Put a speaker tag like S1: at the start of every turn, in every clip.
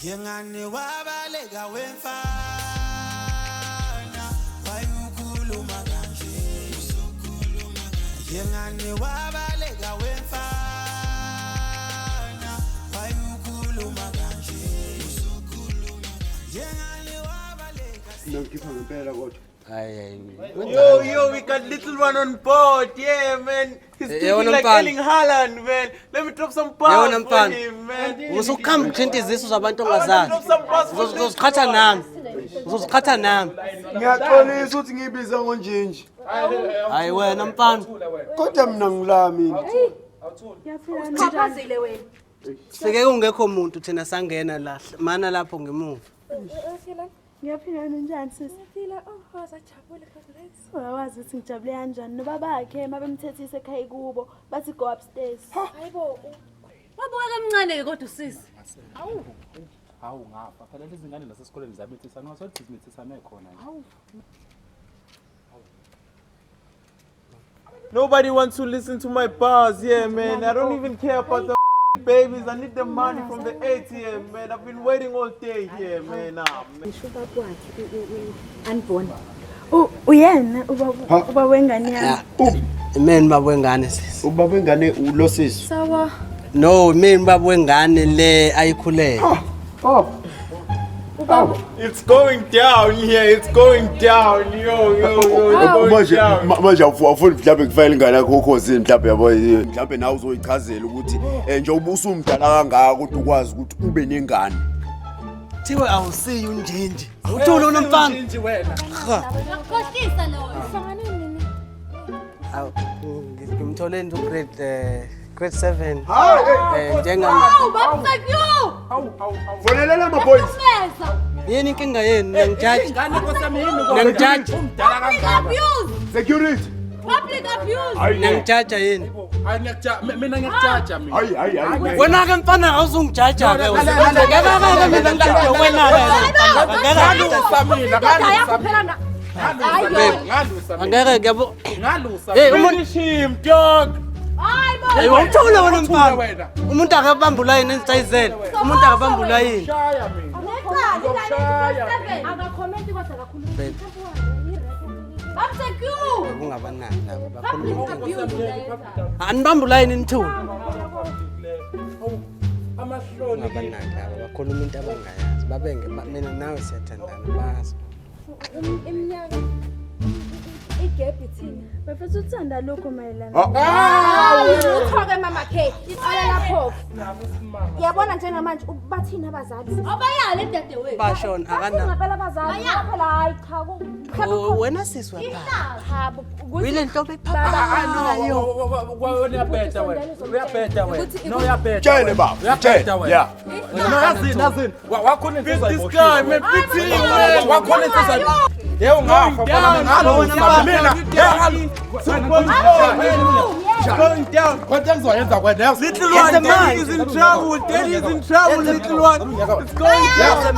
S1: Yengane wabaleka wemfana bayukhuluma kanje usukhuluma kanje yengane wabaleka wemfana bayukhuluma kanje usukhuluma yengane wabaleka
S2: Ngikhipha ngempela kodwa.
S3: Yo, we got little one on board, yeah, man. He's speaking like Erling Haaland, man. Let me drop some bars for him, man.
S4: Usukhamba thinti izisu zabantu ongazazi. Uzozikhatha nami. Uzozikhatha nami.
S2: Ngiyaxolisa ukuthi ngibiza ngonjinji.
S4: Hayi wena mfana.
S2: Kodwa mina ngilami.
S5: Chaphazile wena.
S4: Sike ungekho umuntu thina sangena la. Mana lapho ngemuva.
S5: Ngiyaphila njani sisi? Ngiyaphila sajabule congratulations. Wawazi ukuthi ngijabule kanjani nobabakhe mabemthethise ekhaya kubo bathi go upstairs. Hayibo. Wabuka emncane kodwa usisi.
S6: Hawu ngapha phela lezi ngane nasesikoleni zabethisa ngasothi sizimethisa nekhona.
S3: Nobody wants to listen to my bars, yeah, man. I don't even care about the babies. I need the money from the ATM, man. I've been waiting all day here, man. Nah, man.
S5: Unborn. Uyena uba wengane yami.
S4: Man baba wengane sisi.
S2: Ubaba wengane ulosisi.
S5: Sawa.
S4: No, man baba wengane le ayikhulele.
S3: It's going down here. It's going down. Yo.
S2: Manje awufuni mhlawumbe kufayile ingane yakho ukhosini mhlawumbe yabo mhlawumbe nawe uzoyichazela ukuthi nje ubuso umdala kangaka ukuthi ukwazi ukuthi ube nengane.
S4: Thiwe awusiyi unjinji. Uthule unomfana.
S3: Unjinji wena.
S5: Ngakhohlisa lo. Uhlangane nini?
S4: Awu ngimthole into grade 7.
S5: Njengami. Babusakyo.
S2: Fonelela ama boys.
S4: Yini inkinga yenu ngijaji?
S3: Ngane kwasami yini
S4: Ngijaji.
S3: umdala kangaka.
S2: Security.
S5: Public abuse.
S4: Ngijaja yini?
S3: Hayi ngiyakujaja mina ngiyakujaja mina.
S2: Hayi.
S4: Wena ke mfana awuzungijaja ke wena. Ngeke mina ngijaja wena ke. Angeke ngiyabo.
S3: Ngalusa.
S4: Hey umuntu
S3: Finish him, dog.
S4: Hey umthule wena mfana. Umuntu akabamba ulayini ensayizela. Umuntu akabamba ulayini.
S3: Shaya mina.
S5: Akakhomenti kodwa kakhulu. Babusakyo.
S4: Kungabanani laba bakhuluma. Anibamba ulayini nithule.
S3: Amahloni
S4: Abanani laba bakhuluma into abangayazi. Babenge mina nawe siyathandana bazi.
S5: Iminyaka igap ithina. Bafethu uthanda lokho mayelana. Uthoke mama K. Iqala lapho. Yabona njengamanje bathina abazali. Abayale dadewethu.
S4: Bashona akana.
S5: Ngempela abazali. Phela hayi cha ku.
S4: Wena siswa pha.
S5: Chabo.
S4: Wile ntombi ephapha nayo.
S3: uyabhetha wena. Uyabhetha wena. No uyabhetha.
S2: Tshele baba.
S3: Uyabhetha wena.
S2: Yeah.
S3: Nazini. Wakhona insizwa this guy man 15. Wakhona insizwa. Yebo ngafa bona ngalo mina. Going down. Kodwa ngizoyenza kwena. Little one, daddy is in trouble. Daddy is in trouble, little one. It's going down.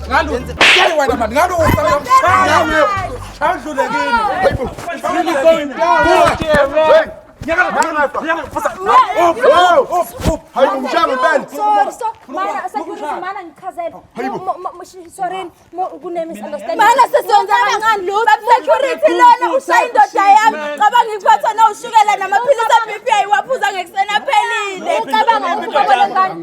S3: Ngalo. Tell wena man. Ngalo usayamshaya. Chadlule kini. It's really going down. Man.
S2: Hayi umshaka impela.
S5: Stop. Mana security mana ngichazela. Sorry kunemisunderstanding. Mana sesiyonza kancane lo. Security lona ushaya indoda yami. Cabanga ngiphatha na ushukela namaphilisi aBP ayiwaphuza ngekusena phelile. Cabanga ukubona ngani.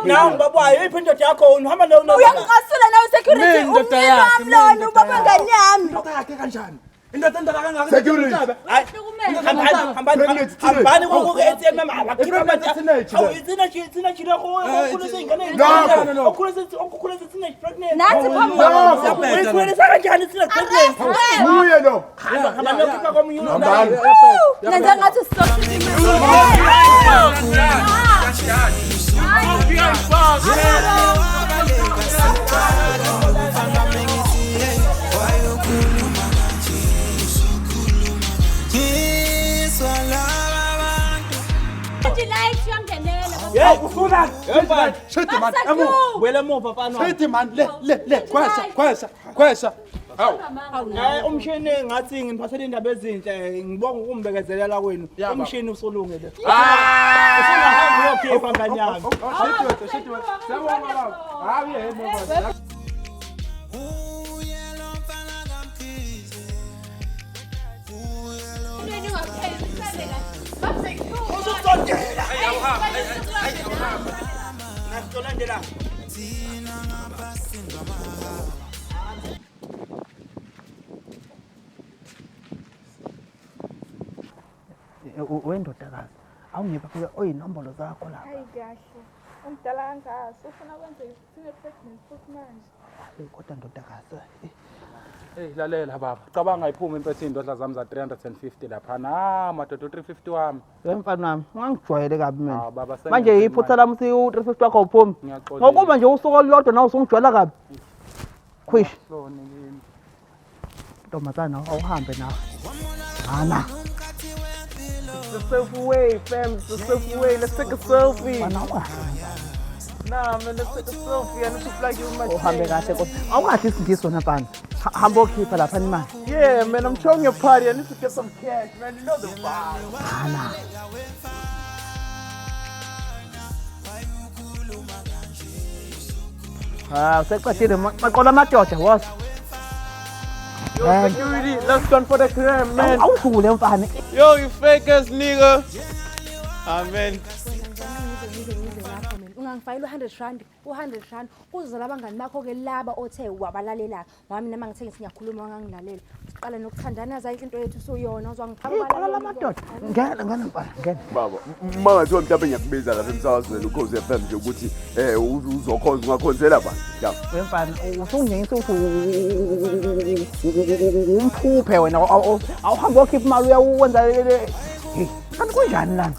S3: Nawu baba yiphi indoda yakho uhamba
S5: Uyangiqasula nawe security.
S4: Indoda yakhe.
S5: Umlona ubaba ngani yami.
S3: indoda yakhe kanjani? Indoda endala kangaka.
S2: Security.
S3: Hambani konke ATM mama bakhipha manje. Awu itsina chira ko okhulisa ingane. No. Okhulisa itsina pregnant.
S5: Nathi phambi.
S3: Uyikhulisa kanjani itsina pregnant?
S2: Uye lo.
S3: Hamba ngiyokhipha komyulo.
S5: Nenza ngathi
S3: Yeah, kusula Shit man.
S4: Wele mova mfana.
S3: Shit man. Le. Kwesha. Hawu.
S4: Umshini ngathi ngiphathele indaba ezinhle ngibonga ukumbekezelela kwenu. Umshini usolungile. Usungahambi uyokhipha nganyanga.
S3: Shit man. Siyabonga baba. Hayi yebo.
S4: Wendodakazi awungipha phela oyinombolo zakho la.
S5: Hayi kahle. Umdala kangaso ufuna kwenze isine pregnant futhi manje.
S4: Kodwa ndodakazi.
S6: Hey lalela baba. Cabanga iphuma impethu indodla zami za 350 lapha. Na madodo 350 wami.
S4: Wemfana wami, ungangijwayele kabi mina.
S6: Ah baba
S4: Manje iphutha lami si u350 wakho uphumi.
S6: Ngiyaxolisa.
S4: Ngokuba nje usuku olulodwa nawe usungijwayela kabi. Khwish.
S6: Hloni yini.
S4: Ntombazana awuhambe nawe. Ana. The selfie way, fam. The selfie way. Let's take a selfie. Nah, man, let's take a selfie. I need to flag you in my uhambe kahle kodwa. Awungathi isindisi wona mfana. Hamba okhipha lapha imali. Yeah, man, I'm throwing a party. I need to get some cash, man. You know the vibe. Ana. Seqedile maqola amadoda was. Yo, security, let's go for the crime, man. Awudlule mfana.
S7: Yo, you fake ass nigga. Amen.
S5: Ungangifayela u100 rand kuzozala abangani bakho ke laba othe wabalalelayo wami nama ngithe ngiyakhuluma ngangilalela siqala nokuthandana za into yethu suyona uzwangiphakala
S4: lamadoda ngena mfana ngena
S2: baba mangathiwa mhlawumbe ngiyakubiza lapha emsakazweni Ukhozi FM nje ukuthi uzokhonza ungakhonzela bani yabo
S4: wemfana usungengisa ukuthi umphuphe wena awuhamba okhipha imali uyawenza kanti kunjani lana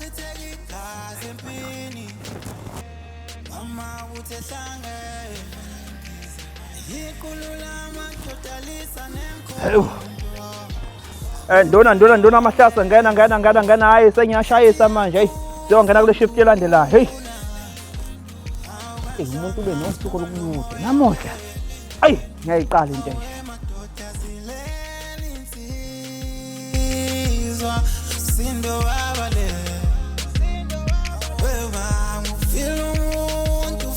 S4: Ndona amahlasa ngena hayi sengiyashayisa manje hey siyongena kule shift elandelayo hey umuntu le nosuku lokunuka namohla ayi ngiyayiqala into nje
S1: sindo abale wema feel umuntu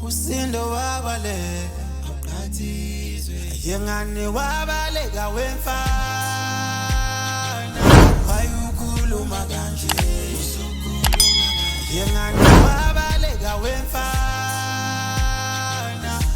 S1: usindo abale Uqhathizwe yengane wabaleka wemfana wayokhuluma kanje yengane wabaleka wemfana